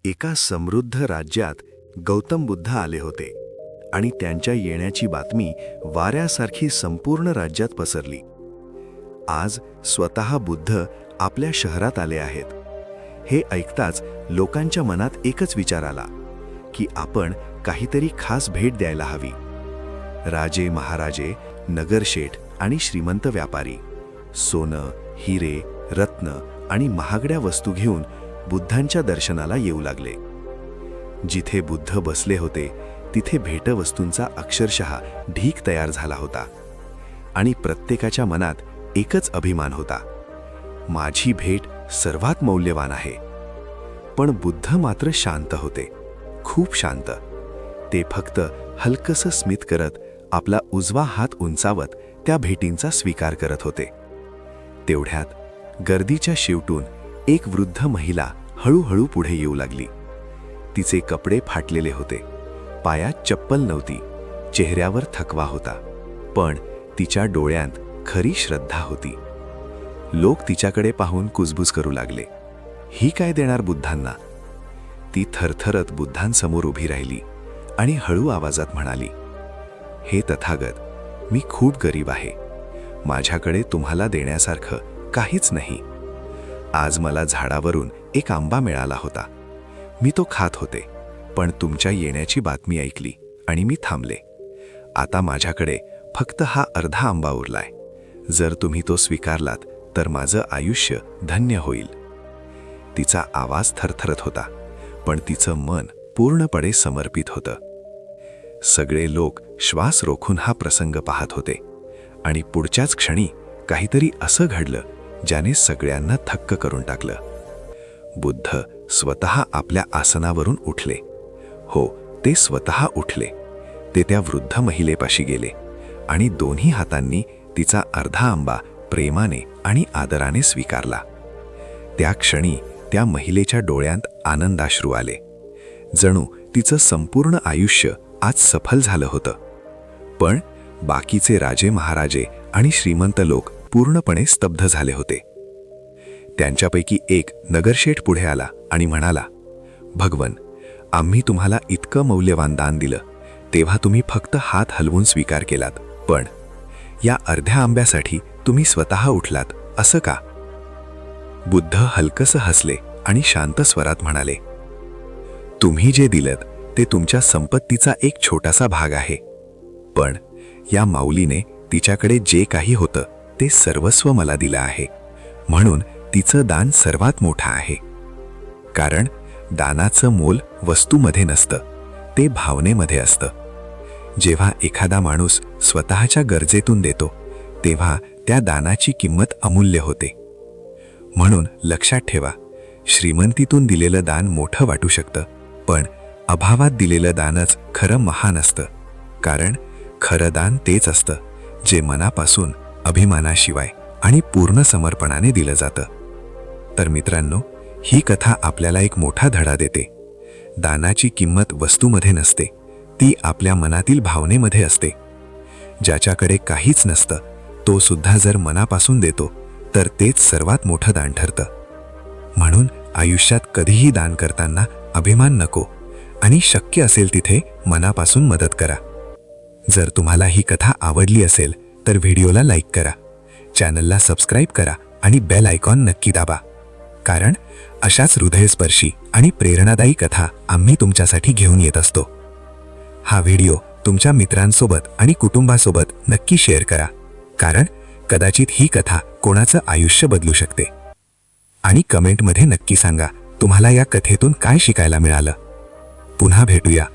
एका समृद्ध राज्यात गौतम बुद्ध आले होते आणि त्यांच्या येण्याची बातमी वाऱ्यासारखी संपूर्ण राज्यात पसरली. आज स्वतः बुद्ध आपल्या शहरात आले आहेत. हे ऐकताच लोकांच्या मनात एकच विचार आला की आपण काहीतरी खास भेट द्यायला हवी. राजे महाराजे, नगरशेठ आणि श्रीमंत व्यापारी सोनं, हिरे, रत्न आणि महागड्या वस्तू घेऊन बुद्धांच्या दर्शनाला येऊ लागले. जिथे बुद्ध बसले होते तिथे भेटवस्तूंचा अक्षरशः ढीग तयार झाला होता आणि प्रत्येकाच्या मनात एकच अभिमान होता, माझी भेट सर्वात मौल्यवान आहे. पण बुद्ध मात्र शांत होते, खूप शांत. ते फक्त हलकसं स्मित करत आपला उजवा हात उंचावत त्या भेटींचा स्वीकार करत होते. तेवढ्यात गर्दीच्या शेवटून एक वृद्ध महिला हळूहळू पुढे येऊ लागली. तिचे कपडे फाटलेले होते, पायात चप्पल नव्हती, चेहऱ्यावर थकवा होता, पण तिच्या डोळ्यांत खरी श्रद्धा होती. लोक तिच्याकडे पाहून कुजबुज करू लागले, ही काय देणार बुद्धांना? ती थरथरत बुद्धांसमोर उभी राहिली आणि हळू आवाजात म्हणाली, हे तथागत, मी खूप गरीब आहे. माझ्याकडे तुम्हाला देण्यासारखं काहीच नाही. आज मला झाडावरून एक आंबा मिळाला होता. मी तो खात होते, पण तुमच्या येण्याची बातमी ऐकली आणि मी थांबले. आता माझ्याकडे फक्त हा अर्धा आंबा उरलाय. जर तुम्ही तो स्वीकारलात तर माझं आयुष्य धन्य होईल. तिचा आवाज थरथरत होता, पण तिचं मन पूर्णपणे समर्पित होतं. सगळे लोक श्वास रोखून हा प्रसंग पाहत होते आणि पुढच्याच क्षणी काहीतरी असं घडलं ज्याने सगळ्यांना थक्क करून टाकलं. बुद्ध स्वतः आपल्या आसनावरून उठले. हो, ते स्वतः उठले. ते त्या वृद्ध महिलेपाशी गेले आणि दोन्ही हातांनी तिचा अर्धा आंबा प्रेमाने आणि आदराने स्वीकारला. त्या क्षणी त्या महिलेच्या डोळ्यांत आनंदाश्रू आले, जणू तिचं संपूर्ण आयुष्य आज सफल झालं होतं. पण बाकीचे राजे महाराजे आणि श्रीमंत लोक पूर्णपणे स्तब्ध झाले होते. त्यांच्यापैकी एक नगरशेठ पुढे आला आणि म्हणाला, भगवन, आम्ही तुम्हाला इतकं मौल्यवान दान दिलं, तेव्हा तुम्ही फक्त हात हलवून स्वीकार केलात, पण या अर्ध्या आंब्यासाठी तुम्ही स्वतः उठलात, असं का? बुद्ध हलकसं हसले आणि शांत स्वरात म्हणाले, तुम्ही जे दिलत ते तुमच्या संपत्तीचा एक छोटासा भाग आहे, पण या माऊलीने तिच्याकडे जे काही होतं ते सर्वस्व मला दिलं आहे, म्हणून तिचं दान सर्वात मोठं आहे. कारण दानाचं मोल वस्तूमध्ये नसतं, ते भावनेमध्ये असतं. जेव्हा एखादा माणूस स्वतःच्या गरजेतून देतो तेव्हा त्या दानाची किंमत अमूल्य होते. म्हणून लक्षात ठेवा, श्रीमंतीतून दिलेलं दान मोठं वाटू शकतं, पण अभावात दिलेलं दानच खरं महान असतं. कारण खरं दान तेच असतं जे मनापासून, अभिमानाशिवाय आणि पूर्ण समर्पणाने दिलं जातं. तर मित्रांनो, ही कथा आपल्याला एक मोठा धडा देते. दानाची किंमत वस्तूमध्ये नसते, ती आपल्या मनातील भावनेमध्ये असते. ज्याच्याकडे काहीच नसतं तो सुद्धा जर मनापासून देतो तर तेच सर्वात मोठं दान ठरतं. म्हणून आयुष्यात कधीही दान करताना अभिमान नको आणि शक्य असेल तिथे मनापासून मदत करा. जर तुम्हाला ही कथा आवडली असेल तर व्हिडिओला लाईक करा, चॅनलला सबस्क्राईब करा आणि बेल आयकॉन नक्की दाबा. कारण अशाच हृदयस्पर्शी आणि प्रेरणादायी कथा आम्ही तुमच्यासाठी घेऊन येत असतो. हा व्हिडिओ तुमच्या मित्रांसोबत आणि कुटुंबासोबत नक्की शेअर करा, कारण कदाचित ही कथा कोणाचं आयुष्य बदलू शकते. आणि कमेंटमध्ये नक्की सांगा तुम्हाला या कथेतून काय शिकायला मिळालं. पुन्हा भेटूया